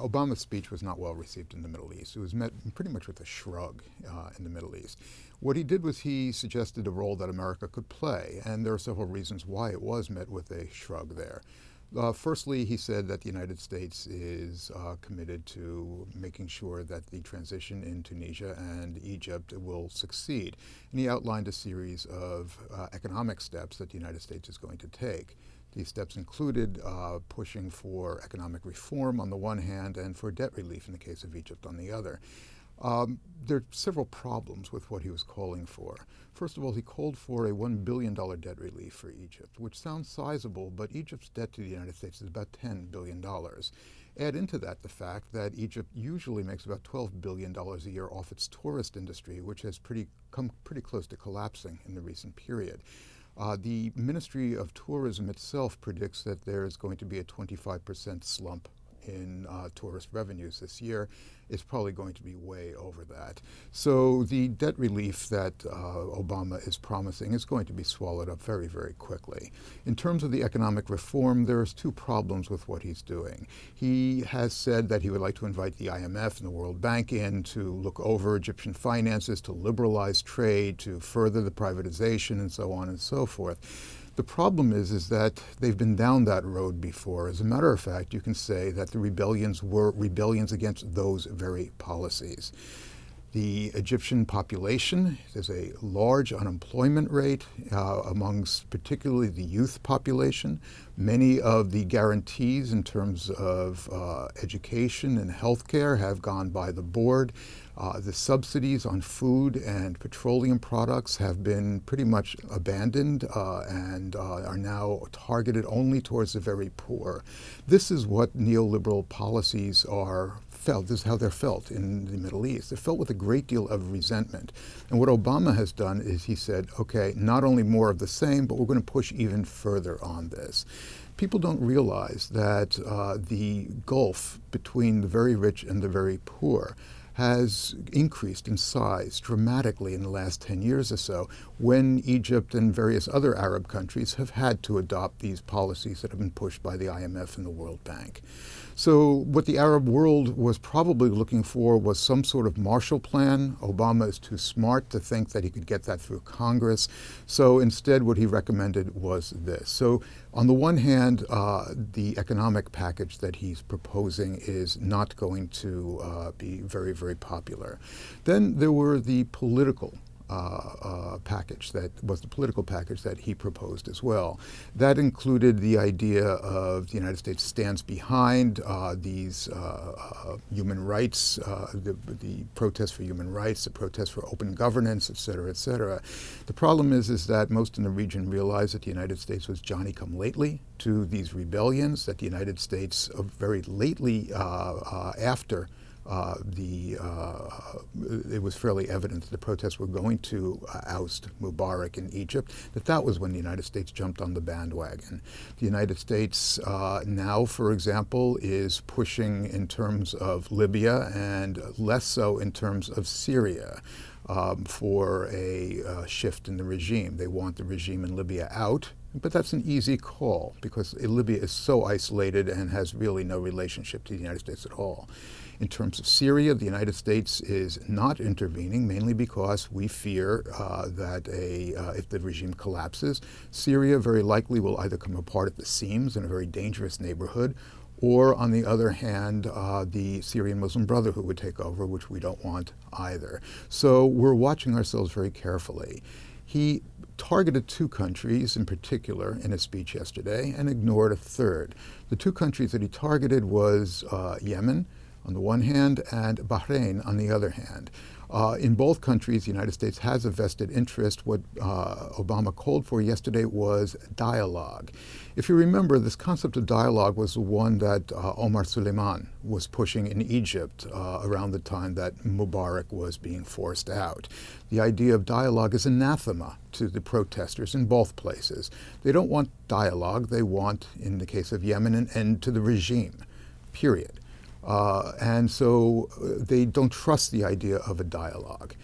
Obama's speech was not well received in the Middle East. It was met pretty much with a shrug in the Middle East. What he did was he suggested a role that America could play, and there are several reasons why it was met with a shrug there. Firstly, he said that the United States is committed to making sure that the transition in Tunisia and Egypt will succeed. And he outlined a series of economic steps that the United States is going to take. These steps included pushing for economic reform on the one hand and for debt relief in the case of Egypt on the other. There are several problems with what he was calling for. First of all, he called for a $1 billion debt relief for Egypt, which sounds sizable, but Egypt's debt to the United States is about $10 billion. Add into that the fact that Egypt usually makes about $12 billion a year off its tourist industry, which has come pretty close to collapsing in the recent period. The Ministry of Tourism itself predicts that there is going to be a 25% slump in tourist revenues this year. It's probably going to be way over that. So the debt relief that Obama is promising is going to be swallowed up very, very quickly. In terms of the economic reform, there's two problems with what he's doing. He has said that he would like to invite the IMF and the World Bank in to look over Egyptian finances, to liberalize trade, to further the privatization, and so on and so forth. The problem is that they've been down that road before. As a matter of fact, you can say that the rebellions were rebellions against those very policies. The Egyptian population, there's a large unemployment rate amongst particularly the youth population. Many of the guarantees in terms of education and healthcare have gone by the board. The subsidies on food and petroleum products have been pretty much abandoned and are now targeted only towards the very poor. This is what neoliberal policies are felt. This is how they're felt in the Middle East. They're felt with a great deal of resentment. And what Obama has done is he said, okay, not only more of the same, but we're going to push even further on this. People don't realize that the gulf between the very rich and the very poor has increased in size dramatically in the last 10 years or so, when Egypt and various other Arab countries have had to adopt these policies that have been pushed by the IMF and the World Bank. So what the Arab world was probably looking for was some sort of Marshall Plan. Obama is too smart to think that he could get that through Congress. So instead what he recommended was this. So on the one hand, the economic package that he's proposing is not going to be very, very popular. Then there were the political package that was the political package that he proposed as well. That included the idea of the United States stands behind these human rights, the protests for human rights, the protests for open governance, et cetera, et cetera. The problem is that most in the region realized that the United States was Johnny-come-lately to these rebellions, that the United States very lately after it was fairly evident that the protests were going to oust Mubarak in Egypt, that was when the United States jumped on the bandwagon. The United States now, for example, is pushing in terms of Libya and less so in terms of Syria for a shift in the regime. They want the regime in Libya out. But that's an easy call because Libya is so isolated and has really no relationship to the United States at all. In terms of Syria, the United States is not intervening, mainly because we fear that if the regime collapses, Syria very likely will either come apart at the seams in a very dangerous neighborhood, or on the other hand, the Syrian Muslim Brotherhood would take over, which we don't want either. So we're watching ourselves very carefully. He targeted two countries in particular in his speech yesterday and ignored a third. The two countries that he targeted was Yemen on the one hand and Bahrain on the other hand. In both countries, the United States has a vested interest. What Obama called for yesterday was dialogue. If you remember, this concept of dialogue was the one that Omar Suleiman was pushing in Egypt around the time that Mubarak was being forced out. The idea of dialogue is anathema to the protesters in both places. They don't want dialogue. They want, in the case of Yemen, an end to the regime, period. And so they don't trust the idea of a dialogue.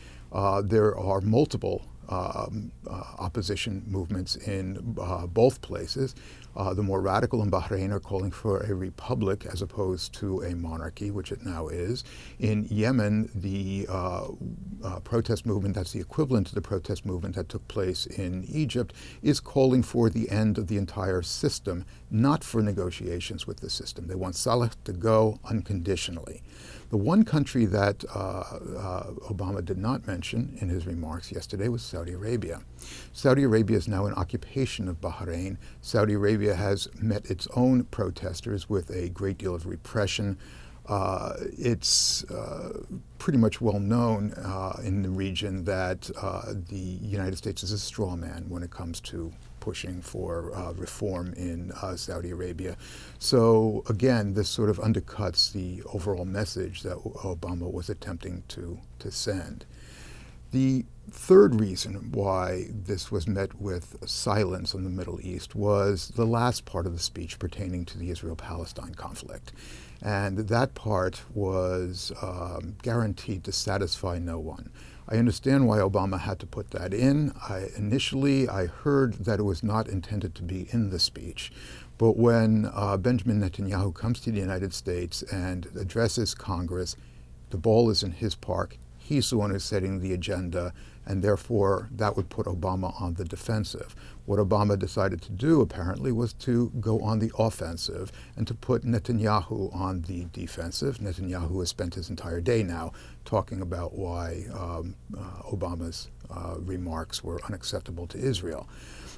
There are multiple opposition movements in both places. The more radical in Bahrain are calling for a republic as opposed to a monarchy, which it now is. In Yemen, the protest movement that's the equivalent to the protest movement that took place in Egypt is calling for the end of the entire system, not for negotiations with the system. They want Saleh to go unconditionally. The one country that Obama did not mention in his remarks yesterday was Saudi Arabia. Saudi Arabia is now in occupation of Bahrain. Saudi Arabia has met its own protesters with a great deal of repression. It's pretty much well known in the region that the United States is a straw man when it comes to pushing for reform in Saudi Arabia. So again, this sort of undercuts the overall message that Obama was attempting to send. The third reason why this was met with silence in the Middle East was the last part of the speech pertaining to the Israel-Palestine conflict. And that part was guaranteed to satisfy no one. I understand why Obama had to put that in. Initially, I heard that it was not intended to be in the speech. But when Benjamin Netanyahu comes to the United States and addresses Congress, the ball is in his park. He's the one who's setting the agenda, and therefore that would put Obama on the defensive. What Obama decided to do, apparently, was to go on the offensive and to put Netanyahu on the defensive. Netanyahu has spent his entire day now talking about why Obama's remarks were unacceptable to Israel.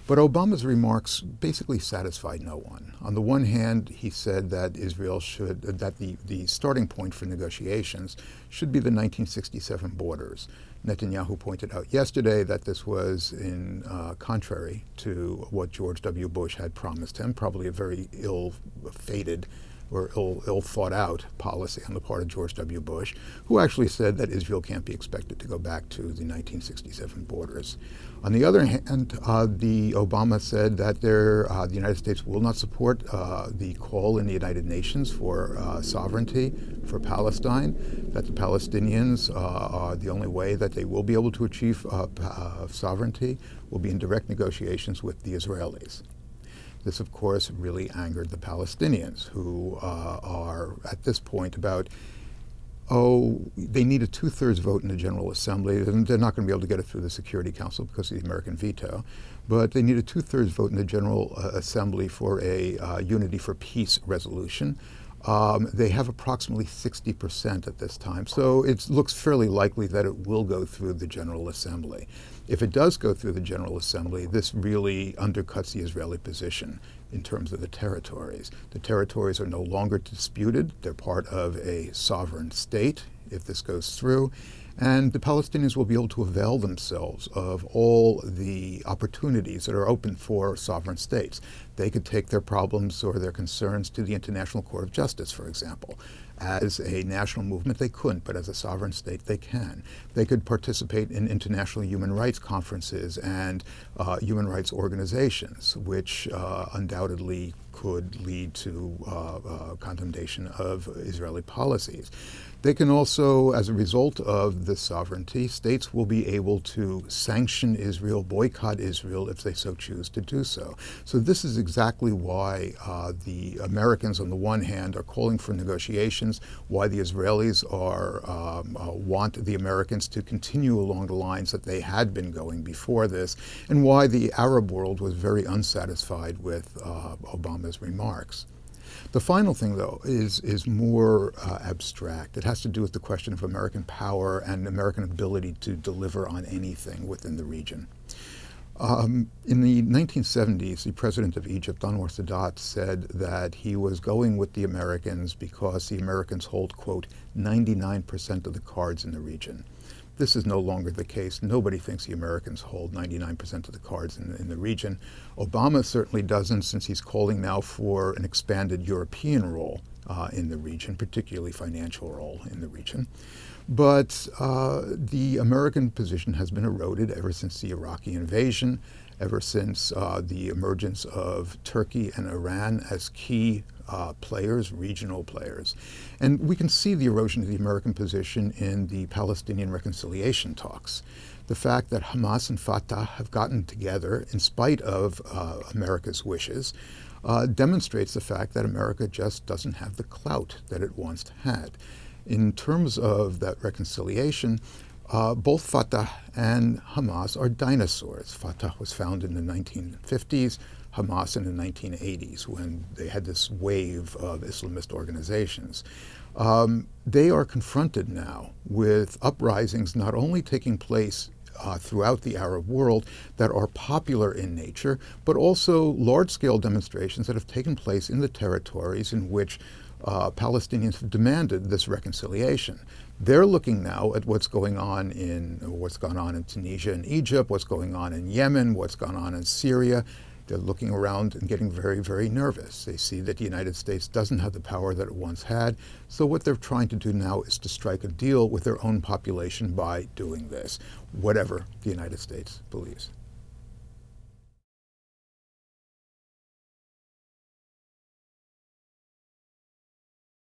But Obama's remarks basically satisfied no one. On the one hand, he said that the starting point for negotiations should be the 1967 borders. Netanyahu pointed out yesterday that this was in contrary to what George W. Bush had promised him, probably a very ill-fated or ill thought out policy on the part of George W. Bush, who actually said that Israel can't be expected to go back to the 1967 borders. On the other hand, the Obama said that the United States will not support the call in the United Nations for sovereignty for Palestine, that the Palestinians are the only way that they will be able to achieve sovereignty will be in direct negotiations with the Israelis. This, of course, really angered the Palestinians, who are at this point they need a two-thirds vote in the General Assembly. They're not going to be able to get it through the Security Council because of the American veto, but they need a two-thirds vote in the General Assembly for a Unity for Peace resolution. They have approximately 60% at this time, so it looks fairly likely that it will go through the General Assembly. If it does go through the General Assembly, this really undercuts the Israeli position in terms of the territories. The territories are no longer disputed. They're part of a sovereign state if this goes through. And the Palestinians will be able to avail themselves of all the opportunities that are open for sovereign states. They could take their problems or their concerns to the International Court of Justice, for example. As a national movement, they couldn't, but as a sovereign state, they can. They could participate in international human rights conferences and human rights organizations, which undoubtedly could lead to condemnation of Israeli policies. They can also, as a result of this sovereignty, states will be able to sanction Israel, boycott Israel if they so choose to do so. So this is exactly why the Americans, on the one hand, are calling for negotiations, why the Israelis want the Americans to continue along the lines that they had been going before this, and why the Arab world was very unsatisfied with Obama's remarks. The final thing, though, is more abstract. It has to do with the question of American power and American ability to deliver on anything within the region. In the 1970s, the president of Egypt, Anwar Sadat, said that he was going with the Americans because the Americans hold, quote, 99% of the cards in the region. This is no longer the case. Nobody thinks the Americans hold 99% of the cards in the region. Obama certainly doesn't, since he's calling now for an expanded European role in the region, particularly financial role in the region. But the American position has been eroded ever since the Iraqi invasion, ever since the emergence of Turkey and Iran as key players, regional players. And we can see the erosion of the American position in the Palestinian reconciliation talks. the fact that Hamas and Fatah have gotten together in spite of America's wishes demonstrates the fact that America just doesn't have the clout that it once had. In terms of that reconciliation, both Fatah and Hamas are dinosaurs. Fatah was founded in the 1950s, Hamas in the 1980s, when they had this wave of Islamist organizations. They are confronted now with uprisings not only taking place throughout the Arab world that are popular in nature, but also large-scale demonstrations that have taken place in the territories in which Palestinians have demanded this reconciliation. They're looking now at what's gone on in Tunisia and Egypt, what's going on in Yemen, what's gone on in Syria. They're looking around and getting very, very nervous. They see that the United States doesn't have the power that it once had. So what they're trying to do now is to strike a deal with their own population by doing this, whatever the United States believes.